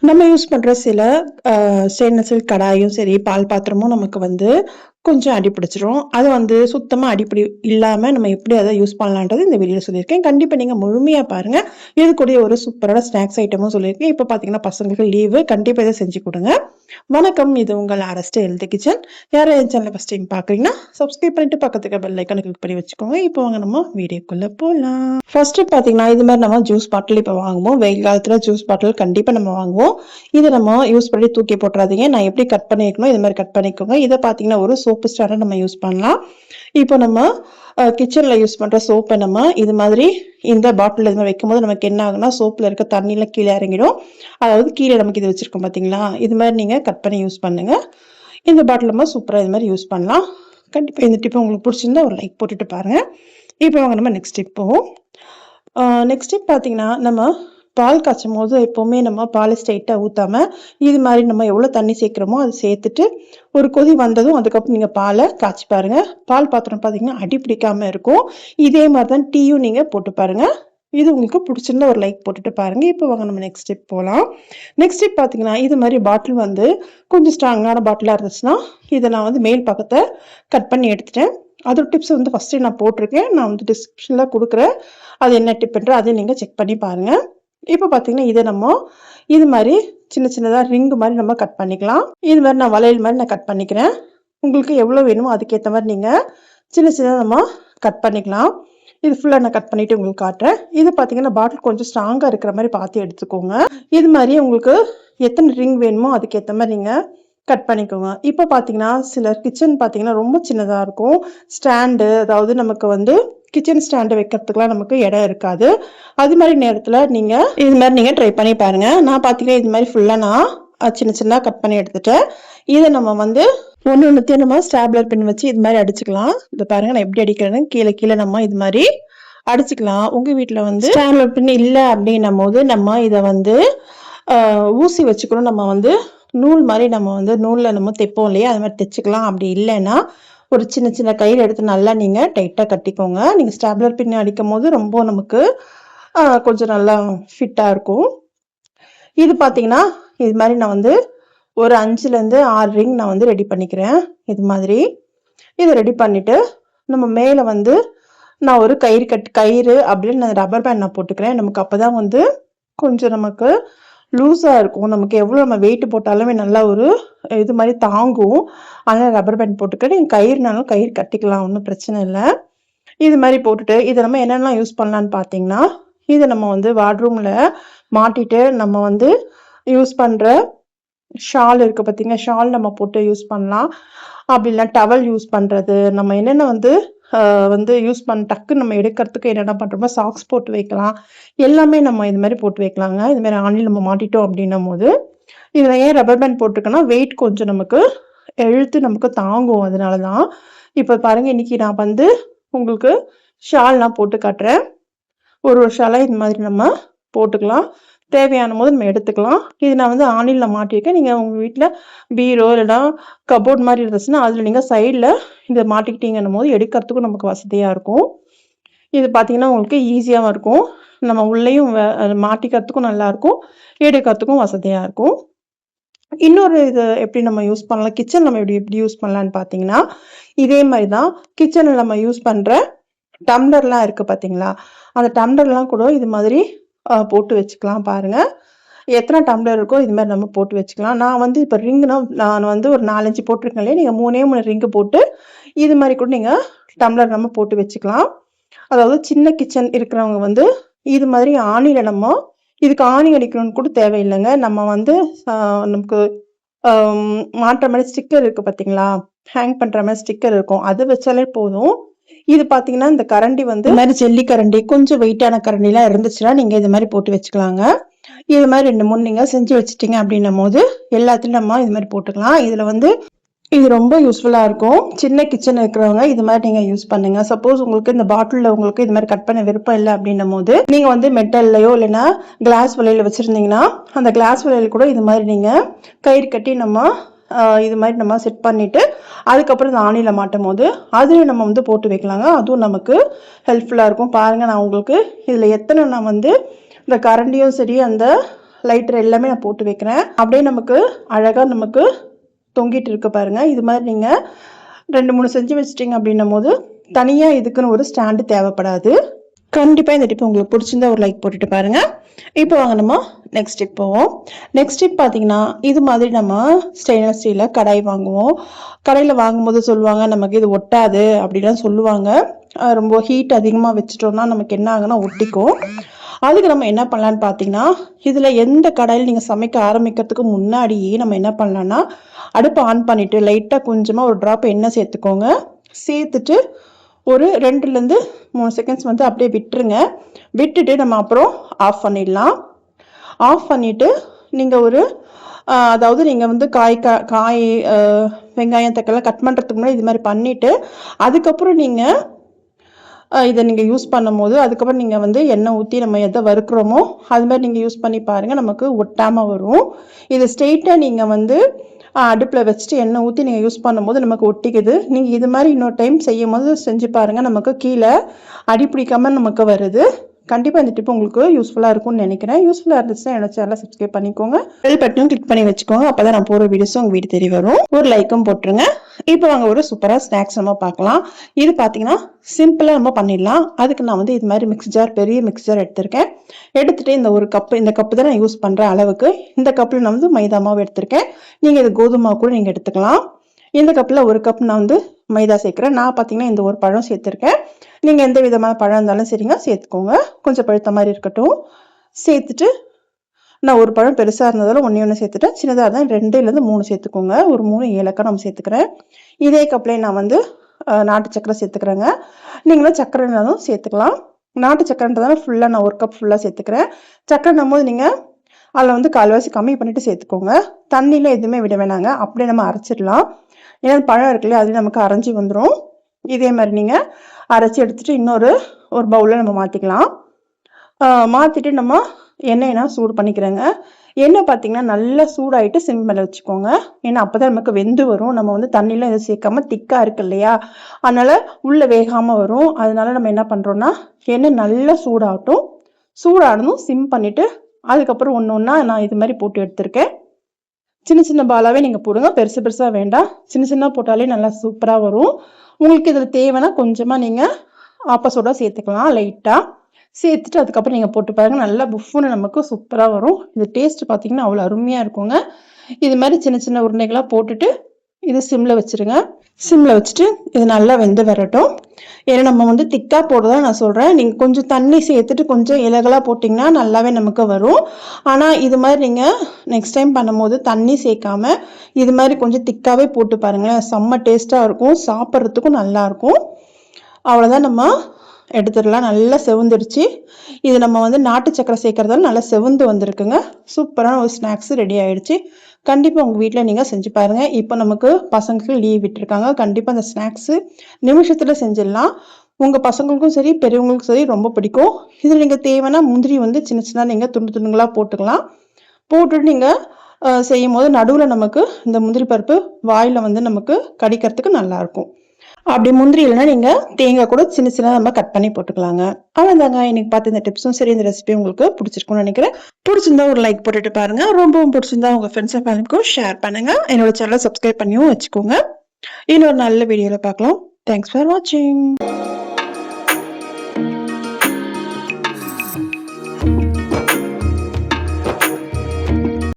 நம்ம யூஸ் பண்ற சில ஸ்டெயின்லெஸ் ஸ்டீல் கடாயும் சரி, பால் பாத்திரமும் நமக்கு கொஞ்சம் அடி பிடிச்சிரும். அது சுத்தமா அடிப்பிடி இல்லாம நம்ம எப்படி அத யூஸ் பண்ணலான்றது இந்த வீடியோல சொல்லியிருக்கேன். கண்டிப்பா நீங்க முழுமையா பாருங்க. இது கூடயே ஒரு சூப்பரான ஸ்நாக்ஸ் ஐட்டமும் சொல்லியிருக்கேன். இப்ப பார்த்தீங்கன்னா, பசங்களுக்கு லீவு. கண்டிப்பா இத செஞ்சு குடுங்க. வணக்கம். இது உங்கள் ஆர்எஸ்டே ஹெல்தி கிச்சன். யாரும் என் சேனல ஃபர்ஸ்ட் டைம் பார்க்குறீங்கன்னா, சப்ஸ்கிரைப் பண்ணிட்டு பக்கத்துல இருக்க பெல் ஐகான கிளிக் பண்ணி வச்சுக்கோங்க. இப்போ வாங்க நம்ம வீடியோக்குள்ள போலாம். ஃபர்ஸ்ட் பார்த்தீங்கன்னா, இது மாரி நம்ம ஜூஸ் பாட்டில் இப்ப வாங்குவோம். வெயில் காலத்துல ஜூஸ் பாட்டில் கண்டிப்பா நம்ம வாங்குவோம். இத நம்ம யூஸ் பண்ணி தூக்கி போட்டுறாதீங்க. நான் எப்படி கட் பண்ணியிருக்கனோ, இது மாரி கட் பண்ணிக்கோங்க. இத பார்த்தீங்கன்னா, ஒரு சோப்பு ஸ்டாண்ட நம்ம யூஸ் பண்ணலாம். இப்போ நம்ம கிச்சன்ல யூஸ் பண்ற சோப்ப நம்ம இது மாதிரி இந்த பாட்டில் இது மாரி வைக்கும்போது நமக்கு என்ன ஆகும்னா, சோப்புல இருக்க தண்ணிலாம் கீழ இறங்கிடும். அதாவது கீழ நமக்கு இது வச்சிருக்கோம் பார்த்தீங்களா? இது மாரி நீங்க கட் பண்ணி யூஸ் பண்ணுங்க. இந்த பாட்டில் நம்ம சூப்பரா இது மாரி யூஸ் பண்ணலாம். கண்டிப்பா இந்த டிப் உங்களுக்கு பிடிச்சிருந்தா ஒரு லைக் போட்டுட்டு பாருங்க. இப்போ வாங்க நம்ம நெக்ஸ்ட் டிப் போவோம். நெக்ஸ்ட் டிப் பார்த்தீங்கன்னா, நம்ம பால் காய்ச்சும்போது எப்பவுமே நம்ம பால ஸ்ட்ரெயிட்டா ஊத்தாம, இது மாரி நம்ம எவ்வளோ தண்ணி சேர்க்கிறோமோ அத சேர்த்துட்டு, ஒரு கொதி வந்ததும் அதுக்கப்புறம் நீங்க பால காய்ச்சி பாருங்க. பால் பாத்திரம் பார்த்தீங்கன்னா, அடி பிடிக்காம இருக்கும். இதே மாரி தான் டீயும் நீங்க போட்டு பாருங்க. இது உங்களுக்கு பிடிச்சிருந்தா ஒரு லைக் போட்டுட்டு பாருங்க. இப்போ வாங்க நம்ம நெக்ஸ்ட் டிப் போலாம். நெக்ஸ்ட் டிப் பார்த்தீங்கன்னா, இது மாரி பாட்டில் கொஞ்சம் ஸ்ட்ராங்கான பாட்டிலா இருந்துச்சுன்னா, இத நான் மேல் பக்கத்த கட் பண்ணி எடுத்துட்டேன். அதோட டிப்ஸ் ஃபர்ஸ்ட்டே நான் போட்டிருக்கேன். நான் டிஸ்கிரிப்ஷன்ல குடுக்குறேன். அது என்ன டிப்ன்ற அதையும் நீங்க செக் பண்ணி பாருங்க. இப்ப பார்த்தீங்கன்னா, இத நம்ம இது மாரி சின்ன சின்னதா ரிங் மாரி நம்ம கட் பண்ணிக்கலாம். இது மாரி நான் வளையல் மாரி நான் கட் பண்ணிக்கிறேன். உங்களுக்கு எவ்வளோ வேணுமோ அதுக்கேத்த மாரி நீங்க சின்ன சின்னதா நம்ம கட் பண்ணிக்கலாம். இது ஃபுல்லா நான் கட் பண்ணிட்டு உங்களுக்கு காட்டுறேன். இது பார்த்தீங்கன்னா, பாட்டில் கொஞ்சம் ஸ்ட்ராங்கா இருக்கிற மாரி பார்த்து எடுத்துக்கோங்க. இது மாரி உங்களுக்கு எத்தன ரிங் வேணுமோ அதுக்கேத்த மாரி நீங்க கட் பண்ணிக்கோங்க. இப்ப பார்த்தீங்கன்னா, சிலர் கிச்சன் பார்த்தீங்கன்னா, ரொம்ப சின்னதா இருக்கும். ஸ்டாண்டு அதாவது நமக்கு கிச்சன் ஸ்டாண்டு வைக்கிறதுக்குலாம் நமக்கு இடம் இருக்காது. அது மாரி நேரத்துல நீங்க இது மாரி நீங்க ட்ரை பண்ணி பாருங்க. நான் பார்த்தீங்கன்னா, இது மாரி ஃபுல்லா நான் சின்ன சின்னதா கட் பண்ணி எடுத்துட்டேன். இத நம்ம ஒண்ணு ஒண்ணுத்தையும் நம்ம ஸ்டாப்லர் பின் வச்சு இது மாரி அடிச்சுக்கலாம். இத பாருங்க நான் எப்படி அடிக்கிறேன்னு கீழ கீழ நம்ம இது மாரி அடிச்சுக்கலாம். உங்க வீட்ல ஸ்டாப்லர் பின் இல்ல அப்படின்னும்போது நம்ம இத ஊசி வச்சு கூட நம்ம நூல் மாரி நம்ம நூல்ல நம்ம தைப்போம் இல்லையா? அது மாரி தைச்சுக்கலாம். அப்படி இல்லன்னா, ஒரு சின்ன சின்ன கயிறு எடுத்து நல்லா நீங்க டைட்டா கட்டிக்கோங்க. நீங்க ஸ்டாப்லர் பின் அடிக்கும்போது ரொம்ப நமக்கு கொஞ்சம் நல்லா ஃபிட்டா இருக்கும். இது பார்த்தீங்கன்னா, இது மாரி நான் ஒரு 5லேருந்து 6 ரிங் நான் ரெடி பண்ணிக்கிறேன். இது மாதிரி. இத ரெடி பண்ணிட்டு, நம்ம மேல நான் ஒரு கயிறு அப்படின்னு நான் ரப்பர் பேண்ட் நான் போட்டுக்கிறேன். நமக்கு அப்பதான் கொஞ்சம் நமக்கு லூஸா இருக்கும். நமக்கு எவ்வளோ நம்ம வெயிட் போட்டாலுமே நல்லா ஒரு இது மாரி தாங்கும். அதனால ரப்பர் பேண்ட் போட்டுக்கிறேன். நீங்க கயிறுனாலும் கயிறு கட்டிக்கலாம். ஒண்ணும் பிரச்சனை இல்ல. இது மாரி போட்டுட்டு, இத நம்ம என்னென்னலாம் யூஸ் பண்ணலான்னு பார்த்தீங்கன்னா, இத நம்ம வார்ட்ரூம்ல மாட்டிட்டு நம்ம யூஸ் பண்ற ஷால் இருக்கு பார்த்தீங்களா? ஷால் நம்ம போட்டு யூஸ் பண்ணலாம். அப்படி இல்ல டவல் யூஸ் பண்றது. நம்ம என்னென்ன யூஸ் டக்குன்னு நம்ம எடுக்கிறதுக்கு என்னென்ன பண்றோமோ சாக்ஸ் போட்டு வைக்கலாம். எல்லாமே நம்ம இது மாரி போட்டு வைக்கலாங்க. இது மாரி ஆணில நம்ம மாட்டிட்டோம் அப்படின்னும்போது, இதுல ஏன் ரப்பர் பேண்ட் போட்டிருக்கேன்னா, வெயிட் கொஞ்சம் நமக்கு இழுத்து நமக்கு தாங்கும். அதனால தான். இப்ப பாருங்க இன்னைக்கு நான் உங்களுக்கு ஷால் நான் போட்டு காட்டுறேன். ஒரு ஷாலா இது மாதிரி நம்ம போட்டுக்கலாம். தேவையான போது நம்ம எடுத்துக்கலாம். இது நான் ஆணில்ல மாட்டியிருக்கேன். நீங்க உங்க வீட்ல பீரோ இல்லைன்னா கபோர்ட் மாதிரி இருந்துச்சுன்னா, அதுல நீங்க சைட்ல இத மாட்டிக்கிட்டீங்கன்னும் போது எடுக்கிறதுக்கும் நமக்கு வசதியா இருக்கும். இது பார்த்தீங்கன்னா, உங்களுக்கு ஈஸியாவும் இருக்கும். நம்ம உள்ளேயும் மாட்டிக்கிறதுக்கும் நல்லா இருக்கும். எடுக்கிறதுக்கும் வசதியா இருக்கும். இன்னொரு இது எப்படி நம்ம யூஸ் பண்ணலாம்? கிச்சன் நம்ம எப்படி யூஸ் பண்ணலான்னு பார்த்தீங்கன்னா, இதே மாரி தான் கிச்சன்ல நம்ம யூஸ் பண்ற டம்ளர்லாம் இருக்கு பார்த்தீங்களா? அந்த டம்ளர்லாம் கூட இது மாதிரி போட்டு வச்சுக்கலாம் பாருங்க. எத்தனை டம்ளர் இருக்கோ இது மாரி நம்ம போட்டு வச்சுக்கலாம். நான் இப்ப ரிங்னா நான் ஒரு 4, 5 போட்டிருக்கேன் இல்லையா? நீங்க 3 ரிங்கு போட்டு இது மாரி கூட நீங்க டம்ளர் நம்ம போட்டு வச்சுக்கலாம். அதாவது சின்ன கிச்சன் இருக்கிறவங்க இது மாதிரி ஆணில நம்ம இதுக்கு ஆணி அடிக்கணும்னு கூட தேவையில்லைங்க. நம்ம நமக்கு மாட்டுற மாதிரி ஸ்டிக்கர் இருக்கு பார்த்தீங்களா? ஹேங் பண்ற மாதிரி ஸ்டிக்கர் இருக்கும். அது வச்சாலே போதும். இது பார்த்தீங்கன்னா, இந்த கரண்டி இந்த மாதிரி ஜெல்லி கரண்டி கொஞ்சம் வெயிட்டான கரண்டிலாம் இருந்துச்சுன்னா, நீங்க இது மாதிரி போட்டு வச்சுக்கலாங்க. இது மாதிரி 2, 3 நீங்க செஞ்சு வச்சுட்டீங்க அப்படின்னும்போது, எல்லாத்துலயும் நம்ம இது மாதிரி போட்டுக்கலாம். இதுல இது ரொம்ப யூஸ்ஃபுல்லா இருக்கும். சின்ன கிச்சன் இருக்கிறவங்க இது மாதிரி நீங்க யூஸ் பண்ணுங்க. சப்போஸ் உங்களுக்கு இந்த பாட்டில்ல உங்களுக்கு இது மாதிரி கட் பண்ண விருப்பம் இல்லை அப்படின்னும்போது, நீங்க மெட்டல்லையோ இல்லைன்னா கிளாஸ் வளையல் வச்சிருந்தீங்கன்னா, அந்த கிளாஸ் வளையல் கூட இது மாதிரி நீங்க கயிறு கட்டி நம்ம இது மாதிரி நம்ம செட் பண்ணிட்டு அதுக்கப்புறம் இந்த ஆணில மாட்டும் போது அதுலயும் நம்ம போட்டு வைக்கலாங்க. அதுவும் நமக்கு ஹெல்ப்ஃபுல்லா இருக்கும். பாருங்க நான் உங்களுக்கு இதுல எத்தனை நான் இந்த கரண்டியும் சரி அந்த லைட்டர் எல்லாமே நான் போட்டு வைக்கிறேன். அப்படியே நமக்கு அழகாக நமக்கு தொங்கிட்டு இருக்கு பாருங்க. இது மாதிரி நீங்கள் 2-3 செஞ்சு வச்சிட்டிங்க அப்படின்னும் போது தனியாக இதுக்குன்னு ஒரு ஸ்டாண்டு தேவைப்படாது. கண்டிப்பாக இந்த டிப் உங்களுக்கு பிடிச்சிருந்தா ஒரு லைக் போட்டுட்டு பாருங்க. இப்போ வாங்க நம்ம நெக்ஸ்ட் டிப் போவோம். நெக்ஸ்ட் டிப் பார்த்தீங்கன்னா, இது மாதிரி நம்ம ஸ்டெயின்லெஸ் ஸ்டீலில் கடாய் வாங்குவோம். கடையில் வாங்கும்போது சொல்லுவாங்க நமக்கு இது ஒட்டாது அப்படிலாம் சொல்லுவாங்க. ரொம்ப ஹீட் அதிகமாக வச்சுட்டோம்னா நமக்கு என்ன ஆகுனா ஒட்டிக்கும். அதுக்கு நம்ம என்ன பண்ணலான்னு பார்த்தீங்கன்னா, இதில் எந்த கடாயில் நீங்கள் சமைக்க ஆரம்பிக்கிறதுக்கு முன்னாடியே நம்ம என்ன பண்ணலான்னா, அடுப்பை ஆன் பண்ணிவிட்டு லைட்டாக கொஞ்சமாக ஒரு ட்ராப் எண்ணெய் சேர்த்துக்கோங்க. சேர்த்துட்டு ஒரு 2-3 செகண்ட்ஸ் வந்து அப்படியே விட்டுருங்க. விட்டுட்டு நம்ம அப்புறம் ஆஃப் பண்ணிடலாம். ஆஃப் பண்ணிவிட்டு நீங்கள் ஒரு அதாவது நீங்கள் வந்து காய் வெங்காயம் தக்காளி கட் பண்ணுறதுக்கு முன்னாடி இது மாதிரி பண்ணிவிட்டு அதுக்கப்புறம் நீங்கள் இதை நீங்கள் யூஸ் பண்ணும் போது அதுக்கப்புறம் நீங்கள் வந்து எண்ணெய் ஊற்றி நம்ம எதை வறுக்கிறோமோ அது மாதிரி நீங்கள் யூஸ் பண்ணி பாருங்கள், நமக்கு ஒட்டாமல் வரும். இது ஸ்ட்ரெயிட்டாக நீங்கள் வந்து அடுப்பில் வச்சுட்டு எண்ணெய் ஊற்றி நீங்கள் யூஸ் பண்ணும்போது நமக்கு ஒட்டிக்குது. நீங்கள் இது மாதிரி இன்னொரு டைம் செய்யும் போது செஞ்சு பாருங்கள், நமக்கு கீழே அடி பிடிக்காமல் நமக்கு வருது. கண்டிப்பாக இந்த டிப் உங்களுக்கு யூஸ்ஃபுல்லாக இருக்கும்னு நினைக்கிறேன். யூஸ்ஃபுல்லாக இருந்துச்சுன்னா என்னோட சேனலை சப்ஸ்கிரைப் பண்ணிக்கோங்க. பெல் பட்டனும் கிளிக் பண்ணி வச்சுக்கோங்க. அப்போ தான் நான் போகிற வீடியோஸும் உங்கள் வீடு தெரிய வரும். ஒரு லைக்கும் போட்டுருங்க. இப்போ வாங்க ஒரு சூப்பராக ஸ்நாக்ஸ் நம்ம பார்க்கலாம். இது பார்த்தீங்கன்னா சிம்பிளாக நம்ம பண்ணிடலாம். அதுக்கு நான் வந்து இது மாதிரி மிக்ஸ் ஜார், பெரிய மிக்ஸ் ஜார் எடுத்திருக்கேன். எடுத்துகிட்டு இந்த ஒரு கப்பு, இந்த கப்பு தான் நான் யூஸ் பண்ணுற அளவுக்கு இந்த கப்பில் நான் வந்து மைதா மாவு எடுத்திருக்கேன். நீங்கள் இது கோதுமை மாவு கூட நீங்கள் எடுத்துக்கலாம். இந்த கப்பில் ஒரு கப் நான் வந்து மைதா சேர்க்குறேன். நான் பார்த்தீங்கன்னா இந்த ஒரு பழம் சேர்த்துருக்கேன். நீங்கள் எந்த விதமான பழம் இருந்தாலும் சரிங்க சேர்த்துக்கோங்க. கொஞ்சம் பழுத்த மாதிரி இருக்கட்டும். சேர்த்துட்டு நான் ஒரு பழம் பெருசாக இருந்ததால் ஒன்று சேர்த்துட்டேன். சின்னதாக இருந்தால் 2-3 சேர்த்துக்கோங்க. ஒரு 3 ஏலக்காய் நம்ம சேர்த்துக்கிறேன். இதே கப்பிலே நான் வந்து நாட்டு சக்கரை சேர்த்துக்கிறேங்க. நீங்களும் சக்கரை இருந்தாலும் சேர்த்துக்கலாம். நாட்டு சக்கரைன்றதால ஃபுல்லாக நான் ஒரு கப் ஃபுல்லாக சேர்த்துக்கிறேன். சக்கரைன்னும் போது நீங்கள் அதில் வந்து கால்வாசி கம்மி பண்ணிவிட்டு சேர்த்துக்கோங்க. தண்ணியில் எதுவுமே விட வேணாங்க, அப்படியே நம்ம அரைச்சிடலாம். ஏன்னா பழம் இருக்குல்லையா அதுலேயும் நமக்கு அரைஞ்சி வந்துடும். இதே மாதிரி நீங்கள் அரைச்சி எடுத்துகிட்டு இன்னொரு பவுலில் நம்ம மாற்றிக்கலாம். மாற்றிட்டு நம்ம எண்ணெய்னா சூடு பண்ணிக்கிறேங்க. எண்ணெய் பார்த்தீங்கன்னா நல்லா சூடாகிட்டு சிம்மில் வச்சுக்கோங்க. ஏன்னா அப்போ தான் நமக்கு வெந்து வரும். நம்ம வந்து தண்ணிலாம் எதுவும் சேர்க்காம திக்காக இருக்கு இல்லையா, அதனால் உள்ளே வேகாமல் வரும். அதனால நம்ம என்ன பண்ணுறோன்னா எண்ணெய் நல்லா சூடாகட்டும். சூடாகணும் சிம் பண்ணிவிட்டு அதுக்கப்புறம் ஒன்று ஒன்றா நான் இது மாதிரி போட்டு எடுத்திருக்கேன். சின்ன சின்ன பாலாகவே நீங்கள் போடுங்க, பெருசு பெருசாக வேண்டாம். சின்ன சின்ன போட்டாலே நல்லா சூப்பராக வரும். உங்களுக்கு இதில் தேவைன்னா கொஞ்சமாக நீங்கள் ஆப்பசோடா சேர்த்துக்கலாம் லைட்டாக. சேர்த்துட்டு அதுக்கப்புறம் நீங்கள் போட்டு பாருங்கள், நல்லா புஃப்னு நமக்கு சூப்பராக வரும். இது டேஸ்ட் பார்த்தீங்கன்னா அவ்வளோ அருமையாக இருக்குங்க. இது மாதிரி சின்ன சின்ன உருண்டைகளாக போட்டுட்டு இது சிம்மில் வச்சுருங்க. சிம்மில் வச்சுட்டு இது நல்லா வெந்து வரட்டும். ஏன்னா நம்ம வந்து திக்காக போடுறதா நான் சொல்கிறேன். நீங்கள் கொஞ்சம் தண்ணி சேர்த்துட்டு கொஞ்சம் இலகலாக போட்டிங்கன்னா நல்லாவே நமக்கு வரும். ஆனால் இது மாதிரி நீங்கள் நெக்ஸ்ட் டைம் பண்ணும்போது தண்ணி சேர்க்காம இது மாதிரி கொஞ்சம் திக்காகவே போட்டு பாருங்களேன், செம்ம டேஸ்ட்டாக இருக்கும், சாப்பிட்றதுக்கும் நல்லாயிருக்கும். அவ்வளோதான், நம்ம எடுத்துடலாம். நல்லா செவந்துடுச்சு. இது நம்ம வந்து நாட்டு சக்கரை சேர்க்கறதால நல்லா செவந்து வந்திருக்குங்க. சூப்பரான ஒரு ஸ்நாக்ஸ் ரெடி ஆகிடுச்சு. கண்டிப்பாக உங்கள் வீட்டில் நீங்கள் செஞ்சு பாருங்கள். இப்போ நமக்கு பசங்களுக்கு லீவ் விட்டுருக்காங்க. கண்டிப்பாக அந்த ஸ்நாக்ஸு நிமிஷத்தில் செஞ்சிடலாம். உங்கள் பசங்களுக்கும் சரி பெரியவங்களுக்கும் சரி ரொம்ப பிடிக்கும். இதில் நீங்கள் தேவைன்னா முந்திரி வந்து சின்ன சின்ன நீங்கள் துண்டு துண்டுங்களாக போட்டுக்கலாம். போட்டுட்டு நீங்கள் செய்யும் போது நடுவில் நமக்கு இந்த முந்திரி பருப்பு வாயில் வந்து நமக்கு கடிக்கிறதுக்கு நல்லாயிருக்கும். அப்படி முந்திரி இல்லைன்னா நீங்கள் தேங்காய் கூட சின்ன சின்ன நம்ம கட் பண்ணி போட்டுக்கலாங்க. அவ்வளோதாங்க, இன்னைக்கு பார்த்து இந்த டிப்ஸும் சரி இந்த ரெசிபி உங்களுக்கு பிடிச்சிருக்கும்னு நினைக்கிறேன். பிடிச்சிருந்தா ஒரு லைக் போட்டுட்டு பாருங்க. ரொம்பவும் பிடிச்சிருந்தா உங்கள் ஃப்ரெண்ட்ஸ் அண்ட் ஃபேமிலிக்கும் ஷேர் பண்ணுங்க. என்னோட சேனலை சப்ஸ்கிரைப் பண்ணியும் வச்சுக்கோங்க. இன்னொரு நல்ல வீடியோவில் பார்க்கலாம். தேங்க்ஸ் ஃபார் வாட்சிங்.